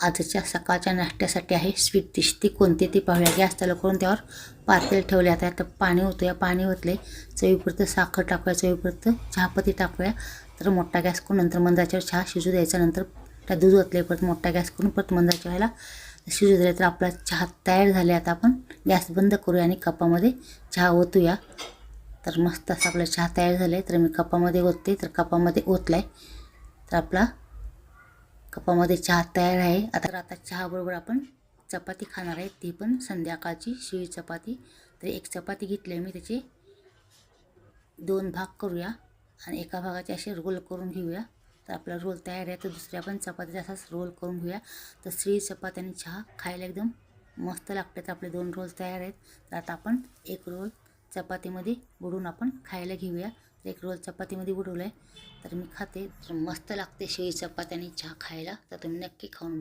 आजच्या सकाळच्या नाश्त्यासाठी आहे स्वीट डिश. ती कोणती ती पाहूया. गॅस चालू करून त्यावर पातेल ठेवले. आता पाणी होतं. या पाणी ओतले. चवीपुरतं साखर टाकूया, चवीपुरतं चहापत्ती टाकूया. तर मोठा गॅस करून नंतर मंद आचेवर चहा शिजू द्यायचा. नंतर त्या दूध ओतले. परत मोठा गॅस करून परत मंद आचेवर शिजू दिले. तर आपला चहा तयार झाले. आता आपण गॅस बंद करूया आणि कपामध्ये चहा ओतूया. तर मस्त असा आपला चहा तयार झाला आहे. तर मी कपामध्ये ओतते. तर कपामध्ये ओतला आहे. तर आपला कपामध्ये चहा तयार आहे. आता चहाबरोबर आपण चपाती खाणार आहे. ती पण संध्याकाळची शिळी चपाती. तर एक चपाती घेतली मी, त्याचे 2 भाग करूया आणि एका भागाचे असे रोल करून घेऊया. तर आपला रोल तयार आहे. तर दुसऱ्या पण चपातीचा असाच रोल करून घेऊया. तर शिळी चपाती आणि चहा खायला एकदम मस्त लागते. तर आपले 2 रोल तयार आहेत. तर आता आपण एक रोल चपातीमध्ये बुडवून आपण खायला घेऊया. तर एक रोल चपातीमध्ये बुडवलं आहे. तर मी खाते. तर मस्त लागते शिळी चपाती आणि चहा खायला. तर तुम्ही नक्की खाऊन